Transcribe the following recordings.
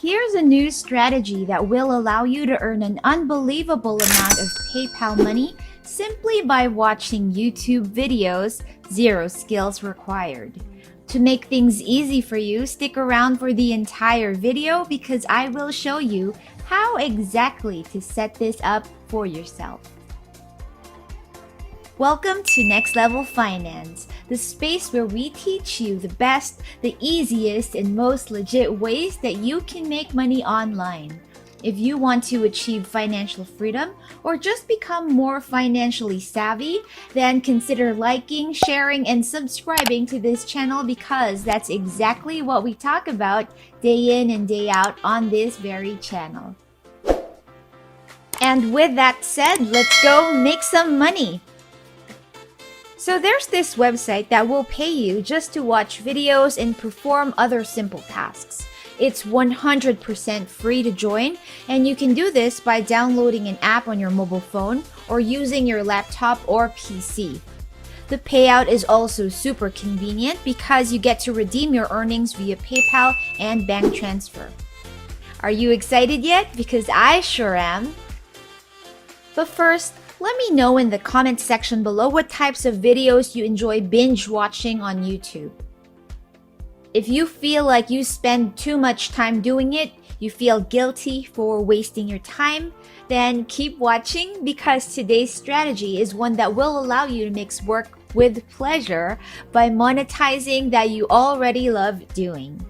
Here's a new strategy that will allow you to earn an unbelievable amount of PayPal money simply by watching YouTube videos, zero skills required. To make things easy for you, stick around for the entire video because I will show you how exactly to set this up for yourself. Welcome to Next Level Finance, the space where we teach you the best, the easiest, and most legit ways that you can make money online. If you want to achieve financial freedom or just become more financially savvy, then consider liking, sharing, and subscribing to this channel because that's exactly what we talk about day in and day out on this very channel. And with that said, let's go make some money. So there's this website that will pay you just to watch videos and perform other simple tasks. It's 100% free to join, and you can do this by downloading an app on your mobile phone or using your laptop or PC. The payout is also super convenient because you get to redeem your earnings via PayPal and bank transfer. Are you excited yet? Because I sure am. But first, let me know in the comment section below what types of videos you enjoy binge watching on YouTube. If you feel like you spend too much time doing it, you feel guilty for wasting your time, then keep watching because today's strategy is one that will allow you to mix work with pleasure by monetizing that you already love doing.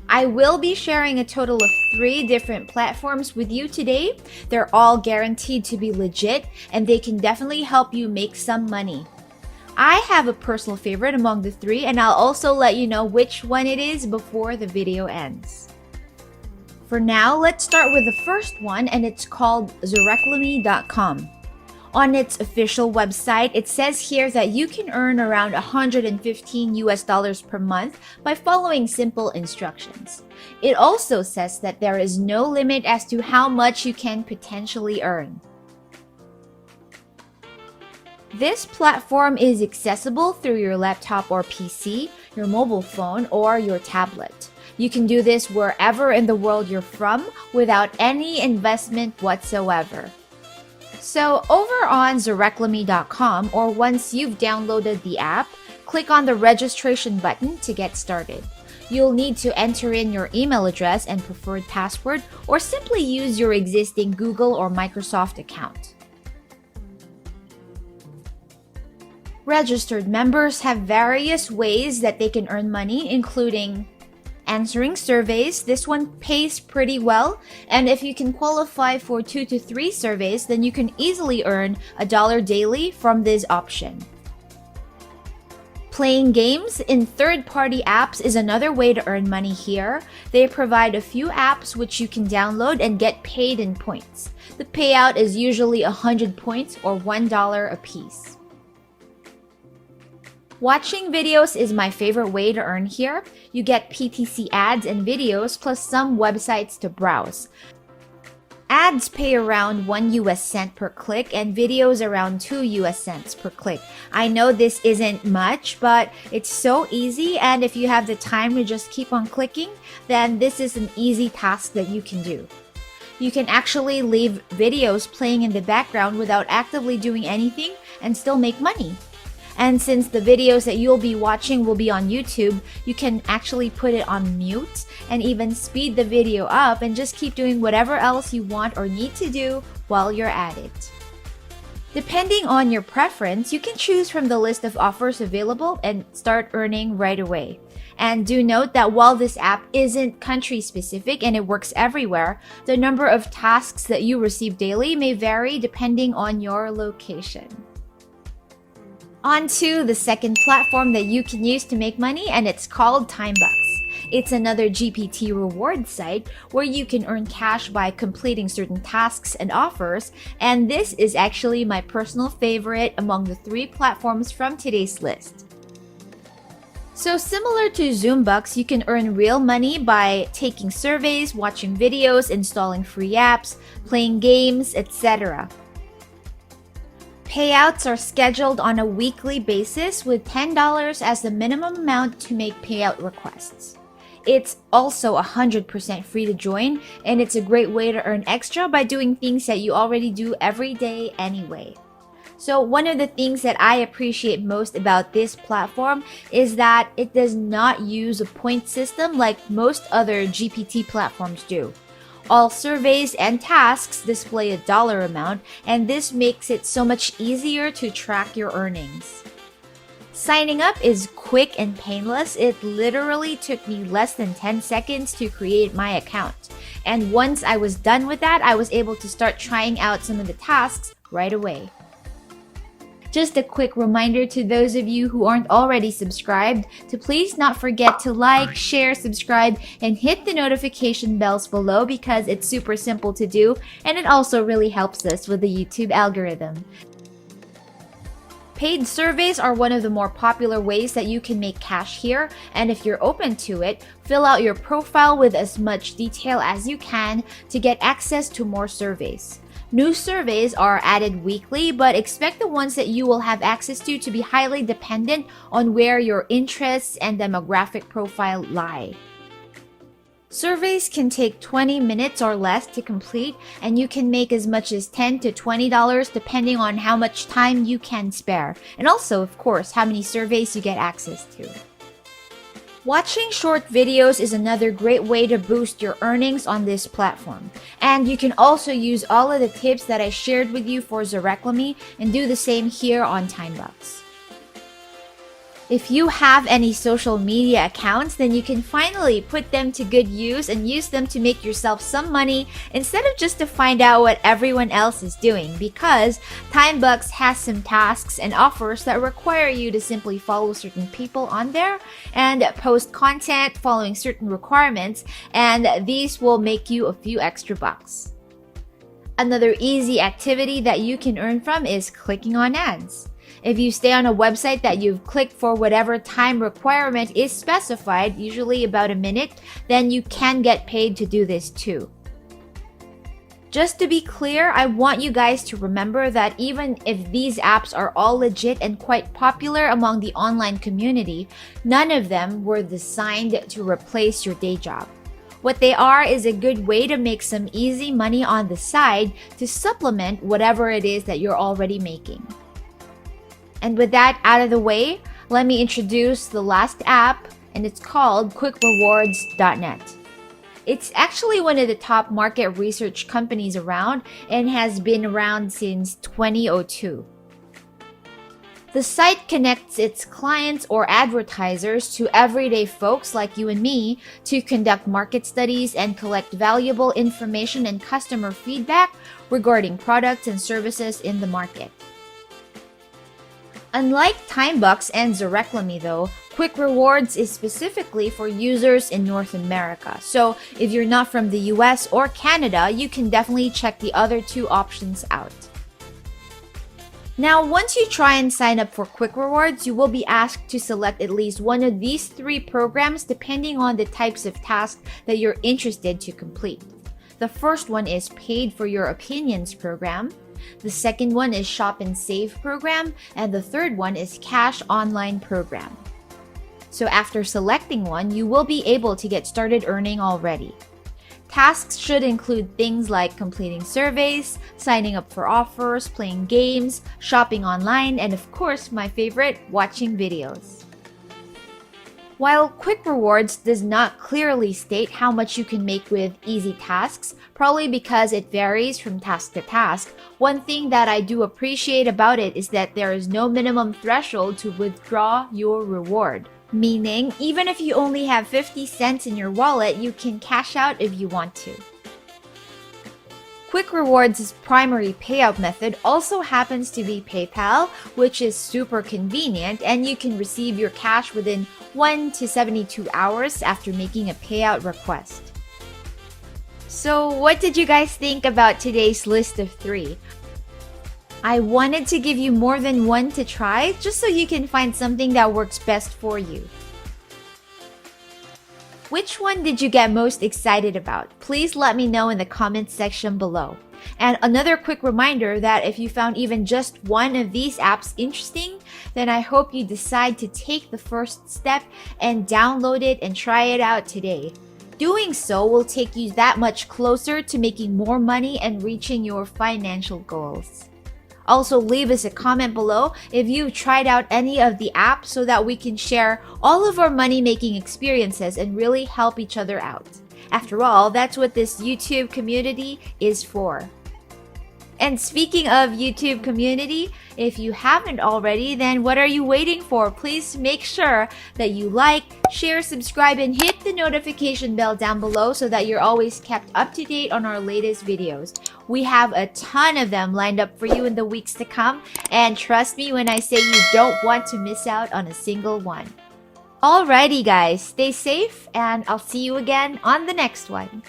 I will be sharing a total of 3 different platforms with you today. They're all guaranteed to be legit and they can definitely help you make some money. I have a personal favorite among the 3 and I'll also let you know which one it is before the video ends. For now, let's start with the first one and it's called Zureklumi.com. On its official website, it says here that you can earn around $115 per month by following simple instructions. It also says that there is no limit as to how much you can potentially earn. This platform is accessible through your laptop or PC, your mobile phone, or your tablet. You can do this wherever in the world you're from without any investment whatsoever. So over on Zureklumi.com, or once you've downloaded the app, click on the registration button to get started. You'll need to enter in your email address and preferred password or simply use your existing Google or Microsoft account. Registered members have various ways that they can earn money, including answering surveys. This one pays pretty well, and if you can qualify for 2 to 3 surveys, then you can easily earn $1 daily from this option. Playing games in third-party apps is another way to earn money here. They provide a few apps which you can download and get paid in points. The payout is usually 100 points or $1 a piece. Watching videos is my favorite way to earn here. You get PTC ads and videos plus some websites to browse. Ads pay around 1 US cent per click and videos around 2 US cents per click. I know this isn't much, but it's so easy, and if you have the time to just keep on clicking, then this is an easy task that you can do. You can actually leave videos playing in the background without actively doing anything and still make money. And since the videos that you'll be watching will be on YouTube, you can actually put it on mute and even speed the video up and just keep doing whatever else you want or need to do while you're at it. Depending on your preference, you can choose from the list of offers available and start earning right away. And do note that while this app isn't country specific and it works everywhere, the number of tasks that you receive daily may vary depending on your location. On to the second platform that you can use to make money, and it's called Timebox. It's another GPT reward site where you can earn cash by completing certain tasks and offers, and this is actually my personal favorite among the 3 platforms from today's list. So similar to Zoombucks, you can earn real money by taking surveys, watching videos, installing free apps, playing games, etc. Payouts are scheduled on a weekly basis with $10 as the minimum amount to make payout requests. It's also 100% free to join, and it's a great way to earn extra by doing things that you already do every day anyway. So one of the things that I appreciate most about this platform is that it does not use a point system like most other GPT platforms do. All surveys and tasks display a dollar amount, and this makes it so much easier to track your earnings. Signing up is quick and painless. It literally took me less than 10 seconds to create my account. And once I was done with that, I was able to start trying out some of the tasks right away. Just a quick reminder to those of you who aren't already subscribed to please not forget to like, share, subscribe, and hit the notification bells below because it's super simple to do and it also really helps us with the YouTube algorithm. Paid surveys are one of the more popular ways that you can make cash here, and if you're open to it, fill out your profile with as much detail as you can to get access to more surveys. New surveys are added weekly, but expect the ones that you will have access to be highly dependent on where your interests and demographic profile lie. Surveys can take 20 minutes or less to complete, and you can make as much as $10 to $20 depending on how much time you can spare, and also, of course, how many surveys you get access to. Watching short videos is another great way to boost your earnings on this platform. And you can also use all of the tips that I shared with you for Zureklumi and do the same here on Timebox. If you have any social media accounts, then you can finally put them to good use and use them to make yourself some money instead of just to find out what everyone else is doing, because Timebox has some tasks and offers that require you to simply follow certain people on there and post content following certain requirements, and these will make you a few extra bucks. Another easy activity that you can earn from is clicking on ads. If you stay on a website that you've clicked for whatever time requirement is specified, usually about a minute, then you can get paid to do this too. Just to be clear, I want you guys to remember that even if these apps are all legit and quite popular among the online community, none of them were designed to replace your day job. What they are is a good way to make some easy money on the side to supplement whatever it is that you're already making. And with that out of the way, let me introduce the last app, and it's called QuickRewards.net. It's actually one of the top market research companies around and has been around since 2002. The site connects its clients or advertisers to everyday folks like you and me to conduct market studies and collect valuable information and customer feedback regarding products and services in the market. Unlike Timebox and Zureklumi though, Quick Rewards is specifically for users in North America. So if you're not from the US or Canada, you can definitely check the other two options out. Now, once you try and sign up for Quick Rewards, you will be asked to select at least one of these three programs depending on the types of tasks that you're interested to complete. The first one is Paid for Your Opinions program. The second one is Shop and Save program, and the third one is Cash Online program. So after selecting one, you will be able to get started earning already. Tasks should include things like completing surveys, signing up for offers, playing games, shopping online, and of course, my favorite, watching videos. While Quick Rewards does not clearly state how much you can make with easy tasks, probably because it varies from task to task, one thing that I do appreciate about it is that there is no minimum threshold to withdraw your reward. Meaning, even if you only have 50 cents in your wallet, you can cash out if you want to. Quick Rewards' primary payout method also happens to be PayPal, which is super convenient, and you can receive your cash within 1 to 72 hours after making a payout request. So what did you guys think about today's list of 3? I wanted to give you more than one to try, just so you can find something that works best for you. Which one did you get most excited about? Please let me know in the comments section below. And another quick reminder that if you found even just one of these apps interesting, then I hope you decide to take the first step and download it and try it out today. Doing so will take you that much closer to making more money and reaching your financial goals. Also, leave us a comment below if you've tried out any of the apps so that we can share all of our money-making experiences and really help each other out. After all, that's what this YouTube community is for. And speaking of YouTube community, if you haven't already, then what are you waiting for? Please make sure that you like, share, subscribe, and hit the notification bell down below so that you're always kept up to date on our latest videos. We have a ton of them lined up for you in the weeks to come, and trust me when I say you don't want to miss out on a single one. Alrighty guys, stay safe, and I'll see you again on the next one.